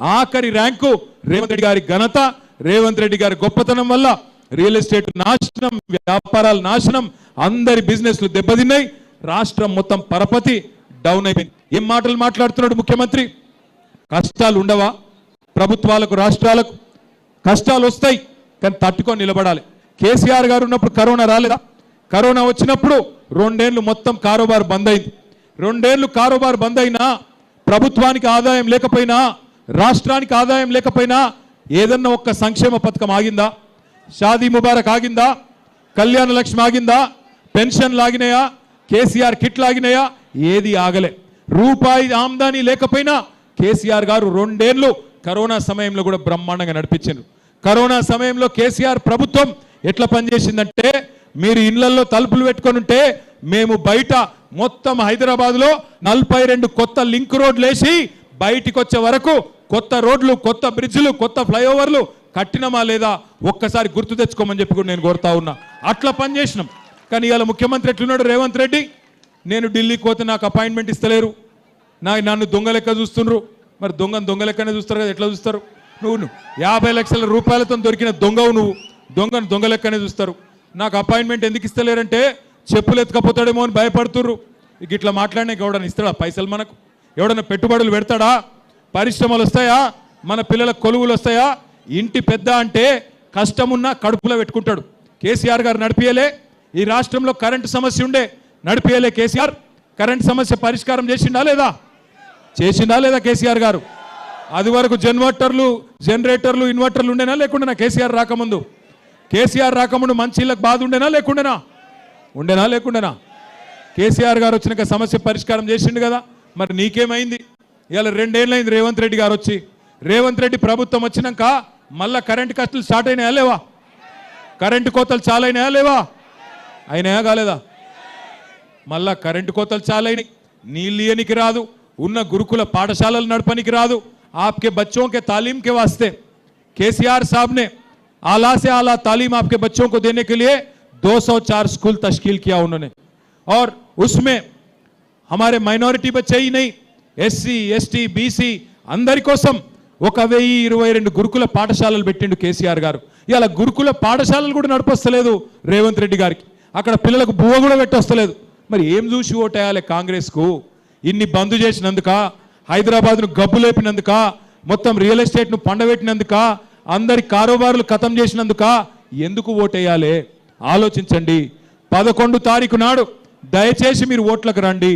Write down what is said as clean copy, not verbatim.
ఆఖరి ర్యాంకు రేవంత్ రెడ్డి గారి ఘనత, రేవంత్ రెడ్డి గారి గొప్పతనం వల్ల రియల్ ఎస్టేట్ నాశనం, వ్యాపారాలు నాశనం, అందరి బిజినెస్లు దెబ్బతిన్నాయి, రాష్ట్రం మొత్తం పరపతి డౌన్ అయిపోయింది. ఏం మాటలు మాట్లాడుతున్నాడు ముఖ్యమంత్రి? కష్టాలు ఉండవా? ప్రభుత్వాలకు రాష్ట్రాలకు కష్టాలు వస్తాయి, కానీ తట్టుకొని నిలబడాలి. కేసీఆర్ గారు ఉన్నప్పుడు కరోనా రాలేదా? కరోనా వచ్చినప్పుడు 2 ఏళ్ళు మొత్తం కారోబార్ బంద్ అయింది. 2 ఏళ్ళు కారోబార్ బంద్ అయినా, ప్రభుత్వానికి ఆదాయం లేకపోయినా, రాష్ట్రానికి ఆదాయం లేకపోయినా ఏదన్నా ఒక్క సంక్షేమ పథకం ఆగిందా? షాదీ ముబారక్ ఆగిందా? కళ్యాణ లక్ష్మి ఆగిందా? పెన్షన్లు ఆగినాయా? కేసీఆర్ కిట్లు ఆగినాయా? ఏది ఆగలే. రూపాయి ఆమ్దానీ లేకపోయినా కేసీఆర్ గారు 2 ఏళ్ళు కరోనా సమయంలో కూడా బ్రహ్మాండంగా నడిపించారు. కరోనా సమయంలో కేసీఆర్ ప్రభుత్వం ఎట్లా పనిచేసిందంటే, మీరు ఇళ్లలో తలుపులు పెట్టుకొని ఉంటే మేము బయట మొత్తం హైదరాబాద్లో 42 కొత్త లింక్ రోడ్లు వేసి బయటికి వచ్చే వరకు కొత్త రోడ్లు, కొత్త బ్రిడ్జ్లు, కొత్త ఫ్లైఓవర్లు కట్టినమా లేదా ఒక్కసారి గుర్తు తెచ్చుకోమని చెప్పి కూడా నేను కోరుతా ఉన్నా. అట్లా పనిచేసినాం. కానీ ఇవాళ ముఖ్యమంత్రి ఎట్లున్నాడు రేవంత్ రెడ్డి? నేను ఢిల్లీకి పోతే నాకు అపాయింట్మెంట్ ఇస్తలేరు, నన్ను దొంగ లెక్క చూస్తున్నారు. మరి దొంగ లెక్కనే చూస్తారు కదా, ఎట్లా చూస్తారు? నువ్వు 50 లక్షల రూపాయలతో దొరికిన దొంగవు, నువ్వు దొంగ లెక్కనే చూస్తారు. నాకు అపాయింట్మెంట్ ఎందుకు ఇస్తలేరంటే చెప్పులు ఎత్తుకపోతాడేమో అని భయపడుతుర్రు. ఇక ఇట్లా మాట్లాడినా ఎవడన్నా ఇస్తాడా పైసలు? మనకు ఎవడన్నా పెట్టుబడులు పెడతాడా? పరిశ్రమలు వస్తాయా? మన పిల్లలకు కొలువులు వస్తాయా? ఇంటి పెద్ద అంటే కష్టమున్నా కడుపులో పెట్టుకుంటాడు. కేసీఆర్ గారు నడిపియలే. ఈ రాష్ట్రంలో కరెంటు సమస్య ఉండే, నడిపియలే కేసీఆర్. కరెంటు సమస్య పరిష్కారం చేసిండా లేదా కేసీఆర్ గారు? అది వరకు జనరేటర్లు ఇన్వర్టర్లు ఉండేనా లేకుండానా? కేసీఆర్ రాకముందు మంచి ఇళ్ళకి బాధ ఉండేనా లేకుండానా? కేసీఆర్ గారు వచ్చినాక సమస్య పరిష్కారం చేసిండు కదా. మరి నీకేమైంది? ఇలా 2 ఏళ్ళైంది రేవంత్ రెడ్డి గారు వచ్చి. రేవంత్ రెడ్డి ప్రభుత్వం వచ్చినాక మళ్ళా కరెంటు కష్టాలు స్టార్ట్ అయినాయా లేవా? కరెంటు కోతలు చాలా అయినాయా లేవా? అయినాయా కాలేదా? మళ్ళా కరెంటు కోతలు చాలా అయినాయి. నీళ్ళు ఇయ్యనికి రాదు, ఉన్న గురుకుల పాఠశాలలు నడపనికి రాదు. आपके बच्चों के तालीम के वास्ते केसीआर साहब ने आला से आला तालीम आपके बच्चों को देने के लिए 204 स्कूल तश्कील किया उन्होंने. और उसमें हमारे माइनॉरिटी बच्चे ही नहीं, एससी एसटी बीसी अंदरी कोसम 1022 గురుకుల పాఠశాలలు పెట్టిండు కేసీఆర్ గారు. ఇలా గురుకుల పాఠశాలలు కూడా నడిపొస్తలేదు రేవంత్ రెడ్డి గారికి. అక్కడ పిల్లలకు బువ్వ కూడా పెట్టొస్తలేదు. మరి ఏం చూసి ఓటేయాలి కాంగ్రెస్కు? ఇన్ని బంద్ చేసినందుక, హైదరాబాద్ను గబ్బు లేపినందుక, మొత్తం రియల్ ఎస్టేట్ను పండబెట్టినందుక, అందరి కారోబార్లు ఖతం చేసినందుక ఎందుకు ఓటేయాలి? ఆలోచించండి. 11 తారీఖు నాడు దయచేసి మీరు ఓట్లకు రండి.